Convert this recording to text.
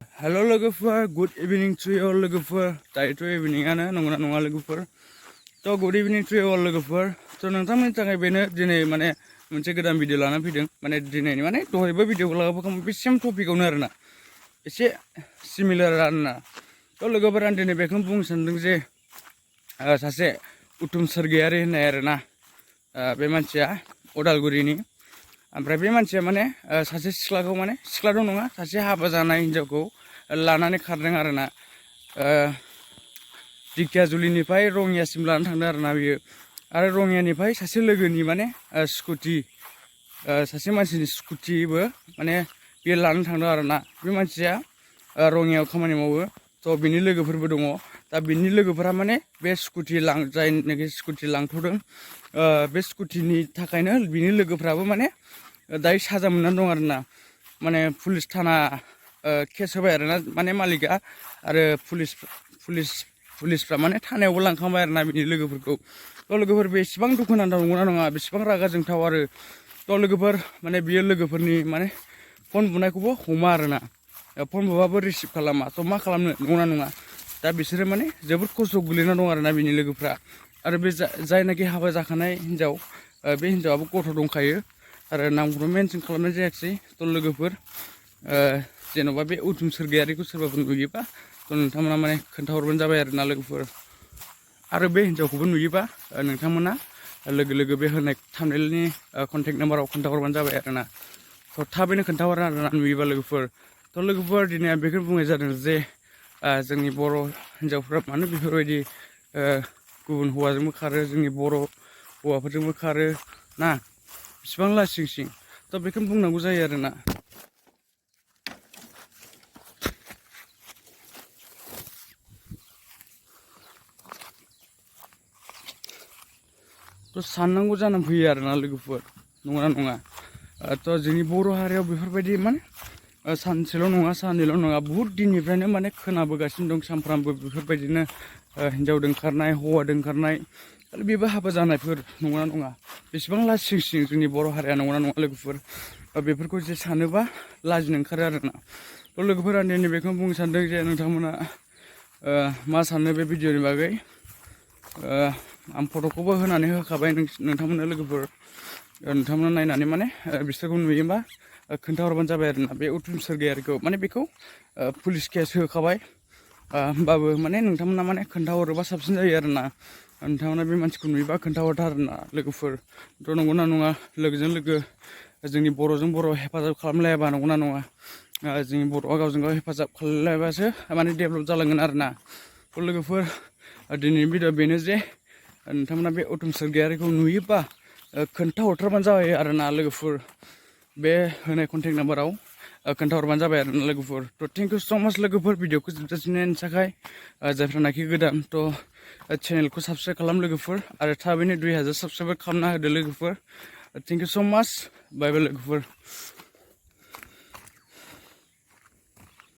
Hello logofer, good evening to you all logofer. Dayoto evening ana nongna nonga logofer. To good evening to you all logofer. To नोंथांमोननि थाखाय बेनो दिनै माने मोनसे गोदान video लाना फैदों माने दिनैनि माने दहायबो भिडिअ लाबोखांबाय बे सेम टपिकआवनो आरोना एसे सिमिलार आरोना तो लोगोफोर आं दिनै बेखौनो बुंनो सानदों जे सासे उत्तम स्वरगयारी होननाय आरोना बे मानसिया उदालगुरिनि ओमफ्राय बे मानसिया माने सासे सिख्लाखौ माने सिख्लाथ' नङा सासे हाबा जानाय हिनजावखौ लानानै खारदों आरोना दिकिajuli rongiयासिम लानानै थांदों आरोना बियो आरो rongiयानिफ्राय सासे लोगोनि माने स्कुटि सासे मानसिनि स्कुटिबो माने बियो लानानै थांदों आरोना बे मानसिया rongiयाव खामानि मावो थ' बिनि लोगोफोरबो दङ दा बिनि लोगोफोरा माने बे स्कुटि जायनाखि स्कुटि लांथ'दों बे स्कुटिनि थाखायनो बिनि लोगोफ्राबो माने दायो साजा मोननानै दं आरोना माने पुलिस थाना केस होबाय आरोना माने मालिकआ आरो पुलिसफ्रा माने थानायावबो लांखांबाय आरोना बिनि लोगोफोरखौ थ' लोगोफोर बेसेबां दुखु नांथाव नंगौना नङा बेसेबां रागा जोंथाव आरो थ' लोगोफोर माने बियो लोगोफोरनि माने फन बुनायखौबो हमा आरोना फन बुबाबो रिसिभ खालामा थ' मा खालामनो नंगौना नङा दा बिसोरो माने जोबोद खस्थ' गोलैना दं आरोना बिनि लोगोफ्रा आरो बे जायनाखि हाबा जाखानाय हिनजाव बे हिनजावाबो गथ' दंखायो आरो नामखौथ' मेनसन खालामनाय जायाखिसै थ' लोगोफोर जेन'बा बे उत्तम स्वरगयारिखौ सोरबाफोर नुयोबा थ' नोंथांमोना माने खोन्थाहरबानो जाबाय आरोना लोगोफोर आरो बे हिनजावखौबो नुयोबा नोंथांमोना लोगो लोगो बे होनाय थाम्बनेलनि कन्टेक्ट नाम्बाराव खोन्थाहरबानो जाबाय आरोना थ' थाबैनो खोन्थाहर आरोना नुयोबा लोगोफोर थ' लोगोफोर दिनै आं बेखौनो बुंनाय जादों जे जोंनि बर' हिनजावफ्रा मानो बेफोरबायदि गुबुन हौवाजोंबो खारो जोंनि बर' हौवाफोरजोंबो खारो ना बिसिबां लासिं सिं थ' बेखौनो बुंनांगौ जायो आरोना थ' साननांगौ जानानै फैयो आरोना लोगोफोर नङा नङा थ' जोंनि बर' हारियाव बेफोरबायदि माने सानसेल' नङा साननैल' नङा बुहुद दिननिफ्रायनो माने खोनाबोगासिनो दं सानफ्रामबो बेफोरबायदिनो हिनजाव दोनखारनाय हौवा दोनखारनाय आरो बेबो हाबा जानायफोर नङा नङा बेसेबां लासिं सिं जोंनि बर' हारिया नङा नङा लोगोफोर बेफोरखौ जे सानोबा लाजिनो ओंखारो आरोना थ' लोगोफोर आं दिनै बेखौनो बुंनो सानदों जे नोंथांमोना मा सानो बे भिडिअनि बागै आं फट'खौबो होनानै होखाबाय नोंथांमोननो लोगोफोर नोंथांमोना नायनानै माने बिसोरखौ नुयोबा खोन्थाहरबानो जाबाय आरोना बे उत्तम स्वरगयारिखौ माने बेखौ पुलिस केस होखाबाय होमबाबो माने नोंथांमोना माने खोन्थाहरोबा साबसिन जायो आरोना नोंथांमोना बे मानसिखौ नुयोबा खोन्थाहरदो आरोना लोगोफोर थ' नंगौना नङा लोगोजों लोगो जोंनि बर'जों बर' हेफाजाब खालामलायाबा नंगौना नङा जोंनि बर'आ गावजों गाव हेफाजाब खालामलायबासो माने डेभेलप जालांगोन आरोना थ' लोगोफोर दिनैनि भिडिअ बेनो जे नोंथांमोना बे उत्तम स्वरगयारिखौ नुयोबा खोन्थाहरथारबानो जाबाय आरोना लोगोफोर बे होनाय कन्टेक्ट नाम्बाराव खोन्थाहरबानो जाबाय आरोना लोगोफोर थ' थेंक इउ स' माच लोगोफोर भिडिअखौ जोबजासिम नायनो थाखाय जायफ्रानाखि गोदान थ' चेनेलखौ साबसक्राइब खालाम लोगोफोर आरो थाबैनो 2000 साबसक्राइबार खालामना होदो लोगोफोर थेंक इउ स' माच बाय बाय लोगोफोर